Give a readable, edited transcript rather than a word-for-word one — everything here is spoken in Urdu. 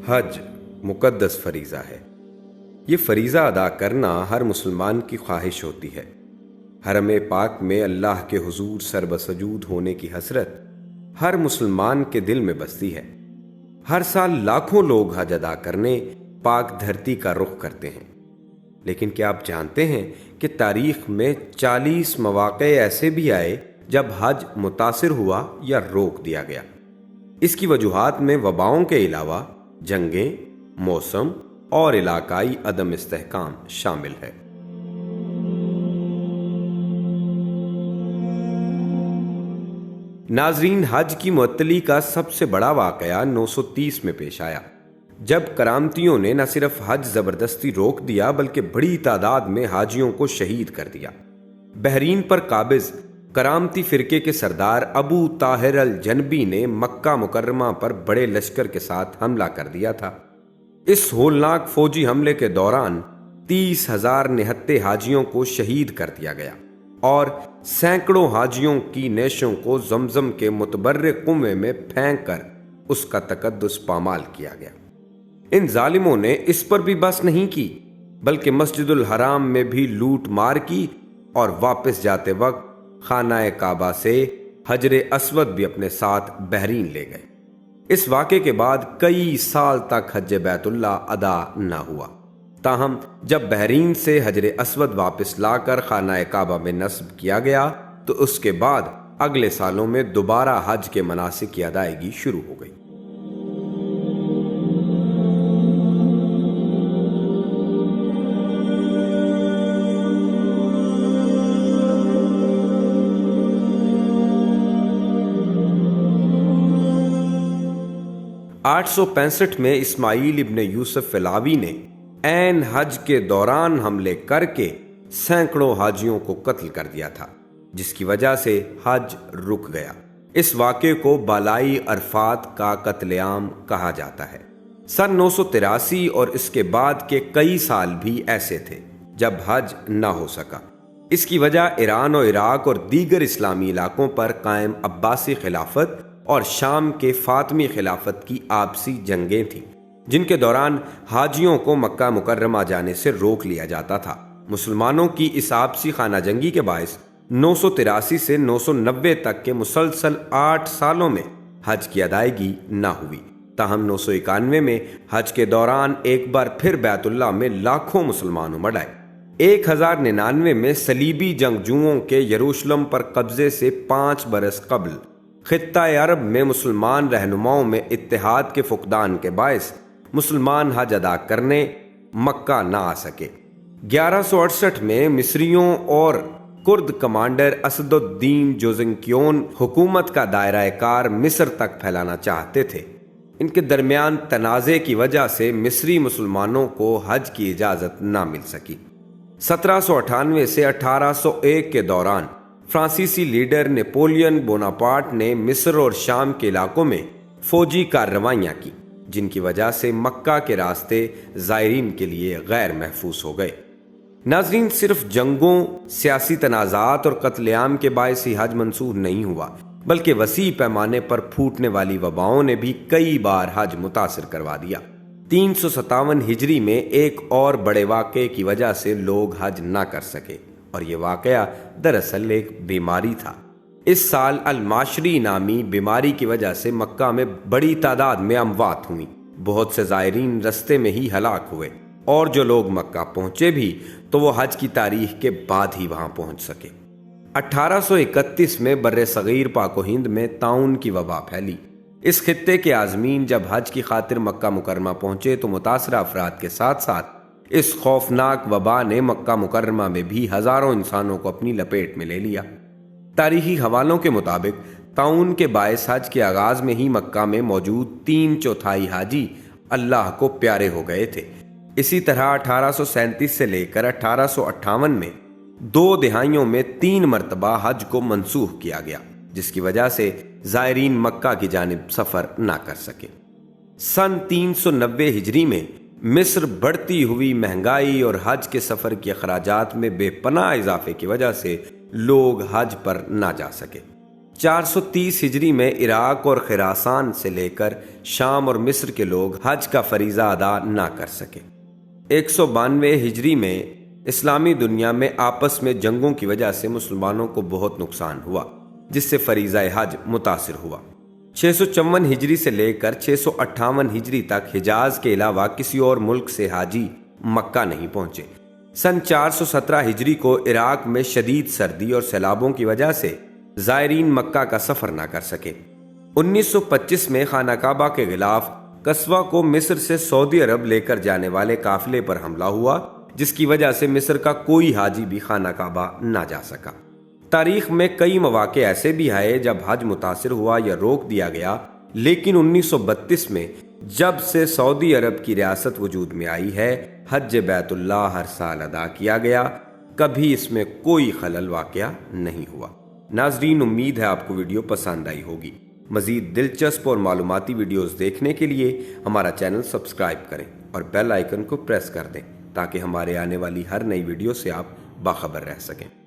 حج مقدس فریضہ ہے۔ یہ فریضہ ادا کرنا ہر مسلمان کی خواہش ہوتی ہے۔ حرم پاک میں اللہ کے حضور سر بسجود ہونے کی حسرت ہر مسلمان کے دل میں بستی ہے۔ ہر سال لاکھوں لوگ حج ادا کرنے پاک دھرتی کا رخ کرتے ہیں، لیکن کیا آپ جانتے ہیں کہ تاریخ میں 40 مواقع ایسے بھی آئے جب حج متاثر ہوا یا روک دیا گیا؟ اس کی وجوہات میں وباؤں کے علاوہ جنگیں، موسم اور علاقائی عدم استحکام شامل ہے۔ ناظرین، حج کی معطلی کا سب سے بڑا واقعہ 930 میں پیش آیا، جب کرامتیوں نے نہ صرف حج زبردستی روک دیا بلکہ بڑی تعداد میں حاجیوں کو شہید کر دیا۔ بحرین پر قابض کرامتی فرقے کے سردار ابو طاہر الجنبی نے مکہ مکرمہ پر بڑے لشکر کے ساتھ حملہ کر دیا تھا۔ اس ہولناک فوجی حملے کے دوران 30,000 نہتے حاجیوں کو شہید کر دیا گیا اور سینکڑوں حاجیوں کی نیشوں کو زمزم کے متبرک کنویں میں پھینک کر اس کا تقدس پامال کیا گیا۔ ان ظالموں نے اس پر بھی بس نہیں کی بلکہ مسجد الحرام میں بھی لوٹ مار کی اور واپس جاتے وقت خانہ کعبہ سے حجر اسود بھی اپنے ساتھ بحرین لے گئے۔ اس واقعے کے بعد کئی سال تک حج بیت اللہ ادا نہ ہوا، تاہم جب بحرین سے حجر اسود واپس لا کر خانہ کعبہ میں نصب کیا گیا تو اس کے بعد اگلے سالوں میں دوبارہ حج کے مناسک کی ادائیگی شروع ہو گئی۔ 865 میں اسماعیل ابن یوسف فلاوی نے عین حج کے دوران حملے کر کے سینکڑوں حاجیوں کو قتل کر دیا تھا، جس کی وجہ سے حج رک گیا۔ اس واقعے کو بالائی عرفات کا قتل عام کہا جاتا ہے۔ سن 983 اور اس کے بعد کے کئی سال بھی ایسے تھے جب حج نہ ہو سکا۔ اس کی وجہ ایران اور عراق اور دیگر اسلامی علاقوں پر قائم عباسی خلافت اور شام کے فاطمی خلافت کی آپسی جنگیں تھیں، جن کے دوران حاجیوں کو مکہ مکرمہ جانے سے روک لیا جاتا تھا۔ مسلمانوں کی اس آپسی خانہ جنگی کے باعث 983 سے 990 تک کے مسلسل 8 سالوں میں حج کی ادائیگی نہ ہوئی، تاہم 991 میں حج کے دوران ایک بار پھر بیت اللہ میں لاکھوں مسلمان امڑ آئے۔ 1099 میں صلیبی جنگجوؤں کے یروشلم پر قبضے سے 5 برس قبل خطہ عرب میں مسلمان رہنماؤں میں اتحاد کے فقدان کے باعث مسلمان حج ادا کرنے مکہ نہ آ سکے۔ 1168 میں مصریوں اور کرد کمانڈر اسد الدین جوزنکیون حکومت کا دائرہ کار مصر تک پھیلانا چاہتے تھے۔ ان کے درمیان تنازع کی وجہ سے مصری مسلمانوں کو حج کی اجازت نہ مل سکی۔ 1798 سے 1801 کے دوران فرانسیسی لیڈر نیپولین بوناپارٹ نے مصر اور شام کے علاقوں میں فوجی کارروائیاں کی، جن کی وجہ سے مکہ کے راستے زائرین کے لیے غیر محفوظ ہو گئے۔ ناظرین، صرف جنگوں، سیاسی تنازعات اور قتل عام کے باعث ہی حج منسوخ نہیں ہوا، بلکہ وسیع پیمانے پر پھوٹنے والی وباؤں نے بھی کئی بار حج متاثر کروا دیا۔ 357 ہجری میں ایک اور بڑے واقعے کی وجہ سے لوگ حج نہ کر سکے، اور یہ واقعہ دراصل ایک بیماری تھا۔ اس سال الماشری نامی بیماری کی وجہ سے مکہ میں بڑی تعداد میں اموات ہوئیں۔ بہت سے زائرین رستے میں ہی ہلاک ہوئے، اور جو لوگ مکہ پہنچے بھی تو وہ حج کی تاریخ کے بعد ہی وہاں پہنچ سکے۔ 1831 میں بر صغیر پاک و ہند میں طاعون کی وبا پھیلی۔ اس خطے کے عازمین جب حج کی خاطر مکہ مکرمہ پہنچے تو متاثرہ افراد کے ساتھ ساتھ اس خوفناک وبا نے مکہ مکرمہ میں بھی ہزاروں انسانوں کو اپنی لپیٹ میں لے لیا۔ تاریخی حوالوں کے مطابق طاعون کے باعث حج کے آغاز میں ہی مکہ میں موجود 3/4 حاجی اللہ کو پیارے ہو گئے تھے۔ اسی طرح 1837 سے لے کر 1858 میں 2 دہائیوں میں 3 مرتبہ حج کو منسوخ کیا گیا، جس کی وجہ سے زائرین مکہ کی جانب سفر نہ کر سکے۔ سن 390 ہجری میں مصر بڑھتی ہوئی مہنگائی اور حج کے سفر کے اخراجات میں بے پناہ اضافے کی وجہ سے لوگ حج پر نہ جا سکے۔ 430 ہجری میں عراق اور خراسان سے لے کر شام اور مصر کے لوگ حج کا فریضہ ادا نہ کر سکے۔ 192 ہجری میں اسلامی دنیا میں آپس میں جنگوں کی وجہ سے مسلمانوں کو بہت نقصان ہوا، جس سے فریضہ حج متاثر ہوا۔ 654 ہجری سے لے کر 658 ہجری تک حجاز کے علاوہ کسی اور ملک سے حاجی مکہ نہیں پہنچے۔ سن 417 ہجری کو عراق میں شدید سردی اور سیلابوں کی وجہ سے زائرین مکہ کا سفر نہ کر سکے۔ 1925 میں خانہ کعبہ کے غلاف قصوہ کو مصر سے سعودی عرب لے کر جانے والے قافلے پر حملہ ہوا، جس کی وجہ سے مصر کا کوئی حاجی بھی خانہ کعبہ نہ جا سکا۔ تاریخ میں کئی مواقع ایسے بھی آئے جب حج متاثر ہوا یا روک دیا گیا، لیکن 1932 میں جب سے سعودی عرب کی ریاست وجود میں آئی ہے، حج بیت اللہ ہر سال ادا کیا گیا، کبھی اس میں کوئی خلل واقع نہیں ہوا۔ ناظرین، امید ہے آپ کو ویڈیو پسند آئی ہوگی۔ مزید دلچسپ اور معلوماتی ویڈیوز دیکھنے کے لیے ہمارا چینل سبسکرائب کریں اور بیل آئیکن کو پریس کر دیں تاکہ ہمارے آنے والی ہر نئی ویڈیو سے آپ باخبر رہ سکیں۔